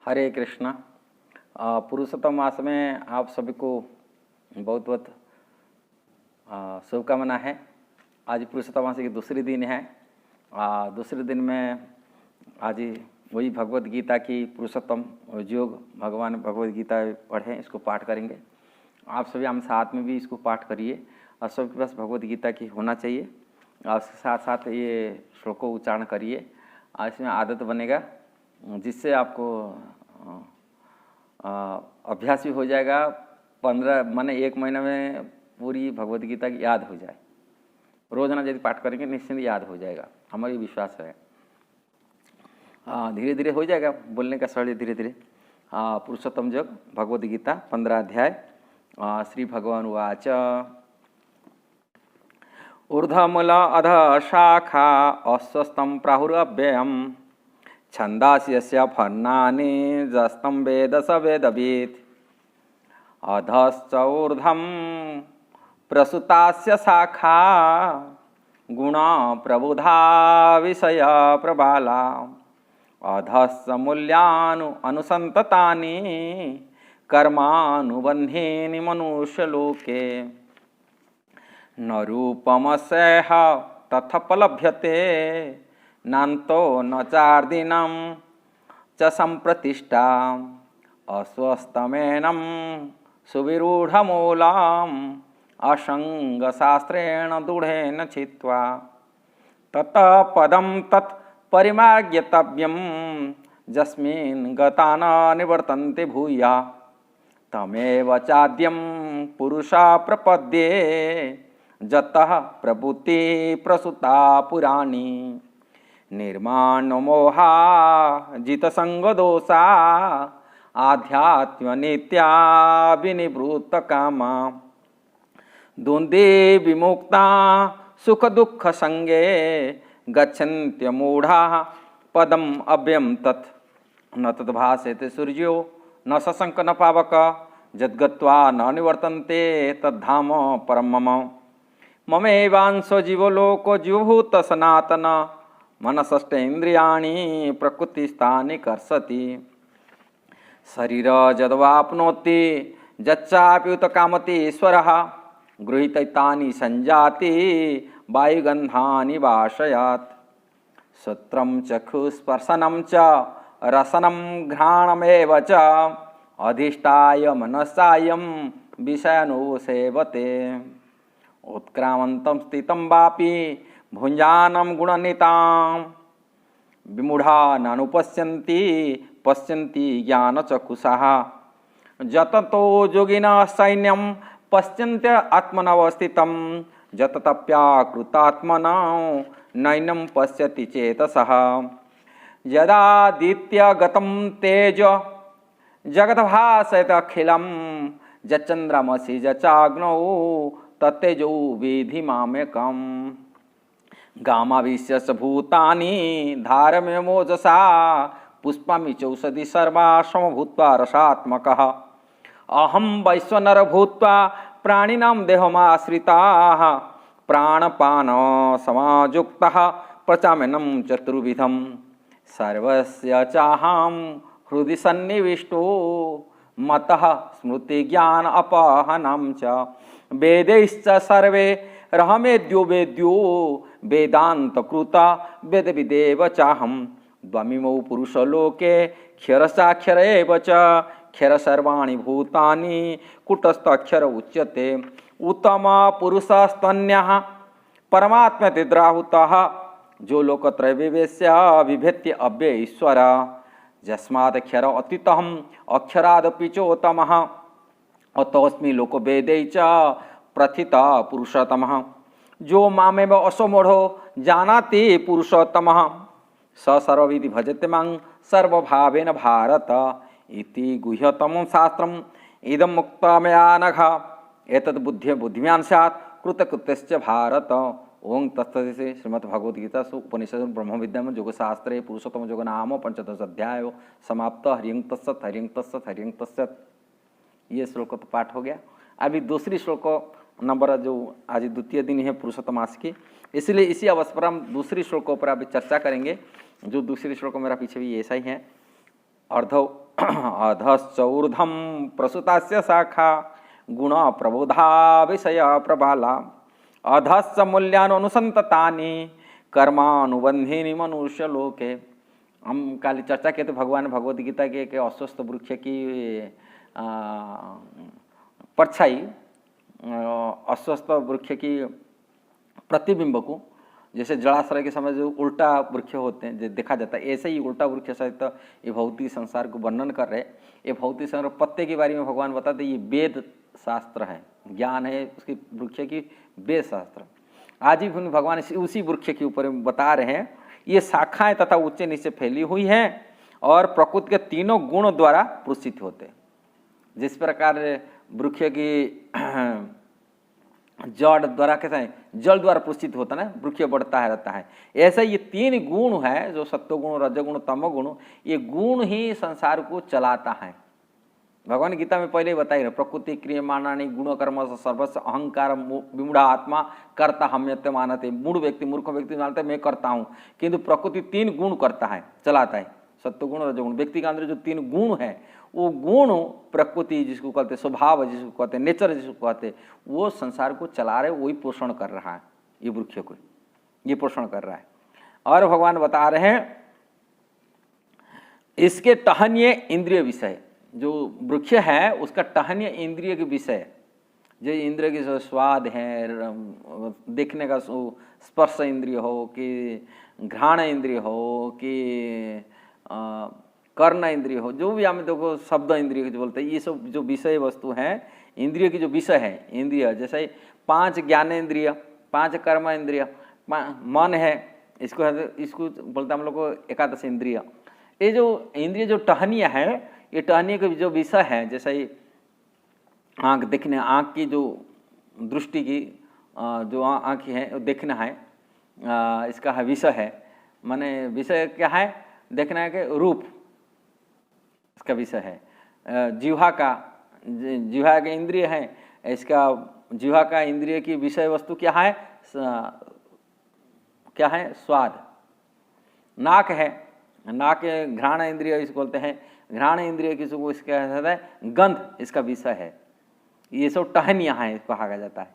हरे कृष्णा। पुरुषोत्तम मास में आप सभी को बहुत बहुत शुभकामना है। आज पुरुषोत्तम मास की दूसरी दिन है। दूसरे दिन में आज वही भगवत गीता की पुरुषोत्तम योग भगवान भगवत गीता पढ़ें, इसको पाठ करेंगे। आप सभी हम साथ में भी इसको पाठ करिए और सबके पास भगवत गीता की होना चाहिए। और उसके साथ साथ ये श्लोक को उच्चारण करिए, इसमें आदत बनेगा जिससे आपको अभ्यास भी हो जाएगा। 15 माने 1 महीने में पूरी भगवत गीता की याद हो जाए। रोजाना यदि पाठ करेंगे निश्चित याद हो जाएगा, हमारी विश्वास है। धीरे धीरे हो जाएगा, बोलने का शैली धीरे धीरे। पुरुषोत्तम योग भगवद गीता 15 अध्याय। श्री भगवान उवाच ऊर्ध्वमूल अधः शाखा अस्वस्थं प्राहुरव्ययम् छन्दांसि यस्य फर्णानि जस्तं वेद स वेदवित् अधश्च ऊर्ध्वं प्रसुतास्य शाखा गुणा प्रबुधा विषया प्रबाला अधश्च मूल्यानु अनुसन्ततानि कर्मानुबन्धीनि मनुष्यलोके न रूपमस्येह तथोपलभ्यते नान्तो न चार्दिनं च सम्प्रतिष्ठा अस्वस्थमेनं सुविरूढमूलम् असंगशास्त्रेण दृढेन चित्वा ततः पदं तत् परिमार्ग्यतव्यं यस्मिन् गता न निवर्तन्ते भूया तमेव चाद्यं पुरुषा प्रपद्ये जतः प्रभूति प्रसूता पुराणी निर्माणमोहा जितसंगदोषा आध्यात्मनित्या विनिवृत्तकामा द्वन्द्वे विमुक्ता सुखदुःखसंगे गच्छन्त्यमूढा पदम अव्ययं तत् न तद्भासते सूर्यो न शशंक न पावक यद्गत्वा न निवर्तन्ते तद्धाम परम मम ममेवांशो जीवलोको जीवभूत सनातन मनसष्टेन्द्रियाणि प्रकृतिस्थानि कर्षति शरीर यद्वाप्नोति यच्चाप्युत कामति ईश्वरः गृहीतैतानि संजाति वायुगन्धानि वाशयात् श्रोत्रं चक्षुस्पर्शनं च रसनं घ्राणमेव च अधिष्ठाय मनसायं विषयानुसेवते उत्क्रामन्तं स्थितं वापि भुञ्जानं गुणनितां विमूढा नानुपश्यन्ति पश्यन्ति ज्ञानचक्षुषः जततो योगिनः सैन्यं पश्यन्त्य आत्मनवस्थितं जततप्याकृतात्मनो नैनं पश्यति चेतसः यदादित्यगतं तेज जगद्भासयत अखिलं यच्चन्द्रमसि यच्चाग्नौ तत्तेजो विधि मामेकम् गामाविश्य भूतानि धारमेमोजसा पुष्पामि चौषधि सर्वा समभूत्वा रसात्मकः अहं वैश्वानर भूत्वा प्राणिनां देहमाश्रिताः प्राणपान समायुक्तः प्रचाम्यन्नं चतुर्विधं सर्वस्य चाहं हृदि सन्निविष्टो मतः स्मृति ज्ञान अपहनं च वेदैश्च सर्वे रहमेद्यो वेद्यो वेदांत कृता वेद विदेव चाहम द्वमिमौ पुरुषलोके क्षरसाक्षर एव च क्षर सर्वाणि भूतानि कुटस्थक्षर उच्यते उत्तम पुरुषस्तन्यः परमात्मतिद्राहुतः जो लोकत्रयविवेश्य विभेत्य अव्यय ईश्वर यस्मादक्षर अतीतः अक्षरादपि चोत्तमः अतोऽस्मि लोकवेदै च प्रथितः पुरुषोत्तमः जो मामेव असमूढ़ो जानाति पुरुषोत्तमः स सर्वविधि भजते मां सर्वभावेन भारत इति गुह्यतमं शास्त्रम् इदं मुक्ता मया नघ एतद् बुद्धिमान् स्यात् कृतकृत्यश्च भारत। ओं तत्सदिति श्रीमद्भगवद्गीतासु उपनिषदु ब्रह्म विद्यायां योगशास्त्रे पुरुषोत्तम योग नाम 15 अध्याय समाप्त। हरिं तत्सत् हरिं तत्सत् हरिं तत्सत्। ये श्लोक तो पाठ हो गया। अभी दूसरी श्लोक नंबर जो आज द्वितीय दिन है पुरुषोत्तम मास की, इसलिए इसी अवसर पर हम दूसरी श्लोकों पर अभी चर्चा करेंगे। जो दूसरी श्लोक मेरा पीछे भी ऐसा ही है। अर्धो अधश्च ऊर्ध्वं प्रसुतास्य शाखा गुण प्रबोधा विषय प्रबाला अधश्च मूल्यानुसंततानि कर्मानुबंधिनी मनुष्य लोके। हम कल चर्चा किए थे भगवान भगवद गीता के एक अस्वस्थ वृक्ष की परछाई अस्वस्थ वृक्ष की प्रतिबिंब को, जैसे जलाश्रय के समय जो उल्टा वृक्ष होते हैं जो देखा जाता है, ऐसे ही उल्टा वृक्ष सहित ये भौतिक संसार को वर्णन कर रहे। ये भौतिक संसार पत्ते के बारे में भगवान बताते ये वेद शास्त्र है, ज्ञान है उसकी वृक्ष की वेद शास्त्र। आज ही भगवान उसी वृक्ष के ऊपर बता रहे हैं, ये शाखाएं तथा ऊंचे नीचे फैली हुई हैं और प्रकृति के तीनों गुण द्वारा पुष्टित होते हैं। जिस प्रकार वृक्ष की जड़ द्वारा कैसा है, जल द्वारा पुष्टित होता है ना, वृक्ष बढ़ता है रहता है, ऐसा ये तीन गुण है जो सत्वगुण रजगुण तमोगुण, ये गुण ही संसार को चलाता है। भगवान गीता में पहले ही बताई प्रकृति क्रियमाणानि गुण कर्म सर्वस्व अहंकार विमूढ़ आत्मा करता हम्यते मानते। मूढ़ व्यक्ति मूर्ख व्यक्ति मानते मैं करता हूँ, किंतु प्रकृति तीन गुण करता है, चलाता है, सत्वगुण रजोगुण। व्यक्ति के अंदर जो तीन गुण है वो गुण प्रकृति जिसको कहते स्वभाव जिसको कहते नेचर जिसको कहते, वो संसार को चला रहे, वही पोषण कर रहा है, ये वृक्ष को ये पोषण कर रहा है। और भगवान बता रहे हैं इसके टहनीय इंद्रिय विषय, जो वृक्ष है उसका टहनीय इंद्रिय के विषय, जो इंद्रिय की जो स्वाद है, देखने का स्पर्श इंद्रिय हो कि घ्राण इंद्रिय हो कि कर्ण इंद्रिय हो, जो भी हमें देखो शब्द इंद्रिय जो बोलते हैं, ये सब जो विषय वस्तु हैं इंद्रिय की जो विषय है इंद्रिय, जैसे 5 ज्ञानेंद्रिय 5 कर्म इंद्रिय, मन है इसको बोलते हम लोग को एकादश इंद्रिय। ये जो इंद्रिय जो टहनिया है, ये टहनिया के जो विषय है, जैसे आँख देखने, आँख की जो दृष्टि की जो आँख है देखना है, इसका है विषय है, माने विषय क्या है, देखना है कि रूप इसका विषय है। जिह्वा का इंद्रिय है, इसका जिह्वा का इंद्रिय की विषय वस्तु क्या है, स्वाद। नाक है, नाक घ्राण इंद्रिय इसको बोलते हैं, घ्राण इंद्रिय किसको इसका है गंध, इसका विषय है। ये सब टहनियाँ हैं कहा जाता है।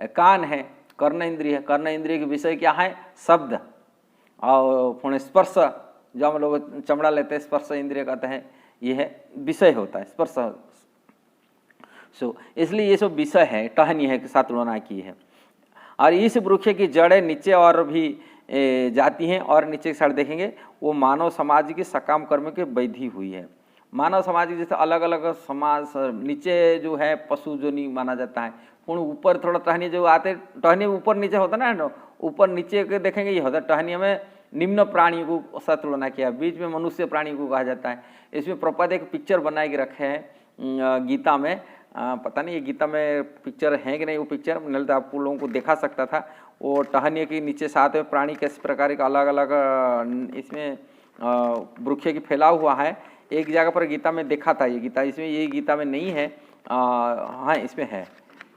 कान है, कर्ण इंद्रिय, कर्ण इंद्रिय के विषय क्या है, शब्द। और पुण्य स्पर्श, जो हम लोग चमड़ा लेते हैं स्पर्श इंद्रिय कहते हैं, ये है विषय होता है स्पर्श। इसलिए ये सब विषय है, टहनी है के साथ तुलना की है। और इस वृक्ष की जड़ें नीचे और भी जाती हैं, और नीचे की साइड देखेंगे वो मानव समाज की सकाम कर्म की वैधि हुई है। मानव समाज की जैसे अलग अलग समाज, नीचे जो है पशु जो नहीं माना जाता है, पुण्य ऊपर थोड़ा टहनी जो आते, टहनी ऊपर नीचे होता ना, ऊपर नीचे के देखेंगे ये होता है। टहनी में निम्न प्राणियों को साथ तुलना किया, बीच में मनुष्य प्राणी को कहा जाता है। इसमें प्रपद एक पिक्चर बनाए के रखे हैं गीता में, पता नहीं ये गीता में पिक्चर है कि नहीं, वो पिक्चर नहीं तो आप लोगों को दिखा सकता था। वो टहनी के नीचे साथ में प्राणी किस प्रकार का अलग अलग इसमें वृक्ष की फैला हुआ है। एक जगह पर गीता में देखा था ये गीता, इसमें ये गीता में नहीं है, हाँ इसमें है,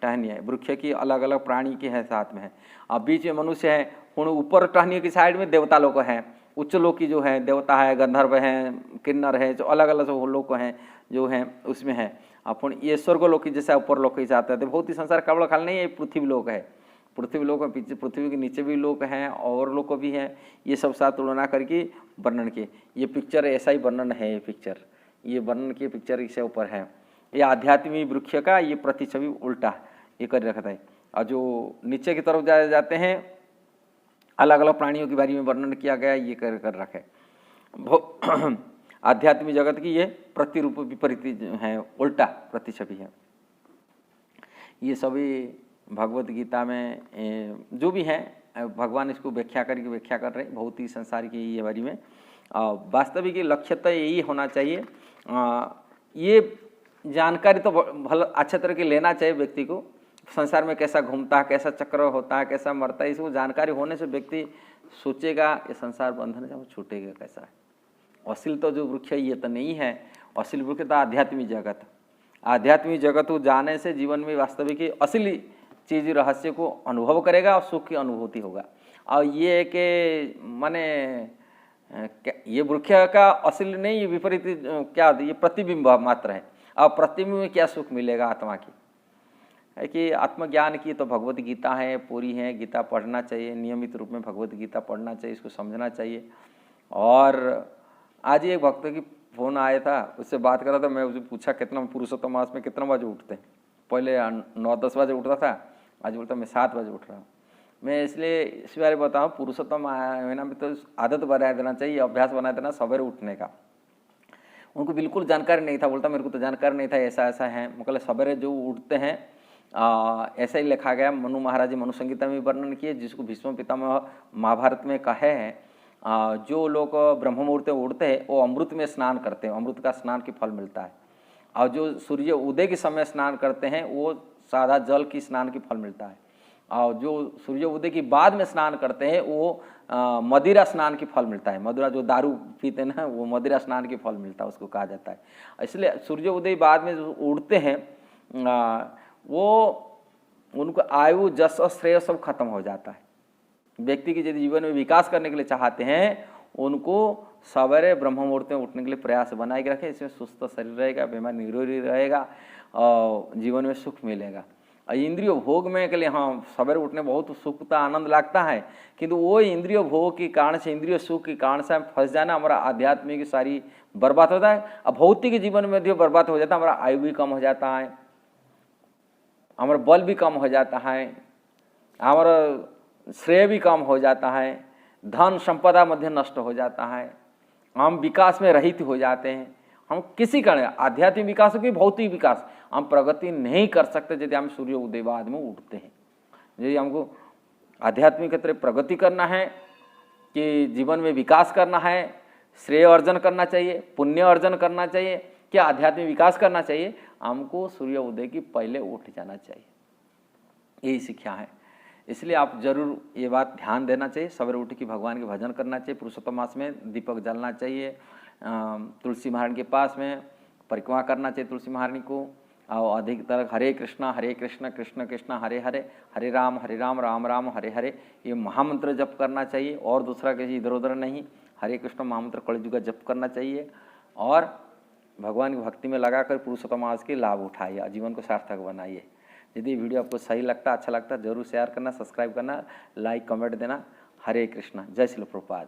टहनी है वृक्ष की अलग अलग प्राणी के है साथ में है। अब बीच में मनुष्य है, ऊपर टहनी की साइड में देवता लोग हैं, उच्च लोग की जो है देवता है, गंधर्व हैं, किन्नर है, जो अलग अलग जो लोग हैं जो हैं उसमें है। अपन ये स्वर्ग लोग की जैसे ऊपर लोग के जाते हैं, बहुत ही संसार केवल खाली नहीं है, पृथ्वी लोग है, पृथ्वी लोग में पीछे पृथ्वी के नीचे भी लोग हैं और लोग भी हैं। ये सब साथ तुलना करके वर्णन किए। ये पिक्चर ऐसा ही वर्णन है, ये पिक्चर ये वर्णन की पिक्चर इससे ऊपर है। ये आध्यात्मिक वृक्ष का ये प्रतिछवि उल्टा ये कर रखा है। और जो नीचे की तरफ जाते हैं अलग अलग प्राणियों के बारे में वर्णन किया गया, ये कर रखे। आध्यात्मिक जगत की ये प्रतिरूप विपरीत है, उल्टा प्रतिछवि है। ये सभी भगवत गीता में जो भी है भगवान इसको व्याख्या कर रहे बहुत ही संसार की ये बारे में। वास्तविक लक्ष्य तो यही होना चाहिए। ये जानकारी तो भला अच्छे तरह की लेना चाहिए व्यक्ति को, संसार में कैसा घूमता है, कैसा चक्र होता है, कैसा मरता है, इसको जानकारी होने से व्यक्ति सोचेगा ये संसार बंधन से वो छूटेगा कैसा है। असील तो जो वृक्ष है ये तो नहीं है, असील वृक्ष तो आध्यात्मिक जगत। आध्यात्मिक जगत को जाने से जीवन में वास्तविक असली चीज रहस्य को अनुभव करेगा और सुख की अनुभूति होगा। और ये कि माने ये वृक्ष का असली नहीं, ये विपरीत क्या, ये प्रतिबिंब मात्र है। अब प्रतिबिंब में क्या सुख मिलेगा आत्मा की, है कि आत्मज्ञान की तो भगवत गीता है, पूरी है, गीता पढ़ना चाहिए, नियमित रूप में भगवत गीता पढ़ना चाहिए, इसको समझना चाहिए। और आज एक भक्त की फ़ोन आया था, उससे बात कर रहा था, मैं उससे पूछा कितना पुरुषोत्तम मास में कितना बजे उठते हैं। पहले 9-10 बजे उठता था, आज बोलता मैं 7 बजे उठ रहा हूँ। मैं इसलिए इस बारे बताऊँ, पुरुषोत्तम महीना में तो आदत बना देना चाहिए, अभ्यास बना देना सवेरे उठने का। उनको बिल्कुल जानकारी नहीं था, बोलता मेरे को तो जानकारी नहीं था ऐसा ऐसा है। मतलब सवेरे जो उठते हैं ऐसा ही लिखा गया, मनु महाराज मनु संहिता में वर्णन किए, जिसको भीष्म पितामह महाभारत में कहे हैं। जो लोग ब्रह्म मुहूर्त में उठते हैं वो अमृत में स्नान करते हैं, अमृत का स्नान की फल मिलता है। और जो सूर्य उदय के समय स्नान करते हैं वो सादा जल की स्नान की फल मिलता है। और जो सूर्य उदय के बाद में स्नान करते हैं वो मदिरा स्नान की फल मिलता है। मदिरा जो दारू पीते हैं ना, वो मदिरा स्नान की फल मिलता है, उसको कहा जाता है। इसलिए सूर्य उदय बाद में जो उड़ते हैं वो उनको आयु जस और श्रेय सब खत्म हो जाता है। व्यक्ति के यदि जीवन में विकास करने के लिए चाहते हैं, उनको सवेरे ब्रह्म मुहूर्त में उठने के लिए प्रयास बनाए के रखें। इसमें सुस्त शरीर रहेगा, बीमार निरोगी रहेगा और जीवन में सुख मिलेगा। और इंद्रिय भोग में के लिए हाँ सवेरे उठने बहुत सुखता आनंद लगता है, किंतु वो इंद्रिय भोग के कारण से, इंद्रिय सुख के कारण से हम फंस जाना, हमारा आध्यात्मिक सारी बर्बाद होता है। अब भौतिक जीवन में जो बर्बाद हो जाता है, हमारा आयु भी कम हो जाता है, हमारा बल भी कम हो जाता है, हमारा श्रेय भी कम हो जाता है, धन संपदा मध्य नष्ट हो जाता है, हम विकास में रहित हो जाते हैं। हम किसी कारण आध्यात्मिक विकास हो कि भौतिक विकास, हम प्रगति नहीं कर सकते यदि हम सूर्य उदय बाद में उठते हैं। यदि हमको आध्यात्मिक क्षेत्र प्रगति करना है, कि जीवन में विकास करना है, श्रेय अर्जन करना चाहिए, पुण्य अर्जन करना चाहिए, क्या आध्यात्मिक विकास करना चाहिए, हमको सूर्य उदय की पहले उठ जाना चाहिए। यही शिक्षा है। इसलिए आप जरूर ये बात ध्यान देना चाहिए। सवेरे उठ के भगवान के भजन करना चाहिए। पुरुषोत्तम मास में दीपक जलना चाहिए, तुलसी महारानी के पास में परिक्रमा करना चाहिए तुलसी महारानी को। और अधिकतर हरे कृष्णा कृष्ण कृष्ण हरे हरे, हरे राम राम राम हरे हरे, ये महामंत्र जप करना चाहिए। और दूसरा किसी इधर उधर नहीं, हरे कृष्ण महामंत्र कलियुग का जप करना चाहिए। और भगवान की भक्ति में लगाकर पुरुषोत्तम मास के लाभ उठाइए, जीवन को सार्थक बनाइए। यदि वीडियो आपको सही लगता, अच्छा लगता, जरूर शेयर करना, सब्सक्राइब करना, लाइक कमेंट देना। हरे कृष्णा, जय श्री प्रभुपाद।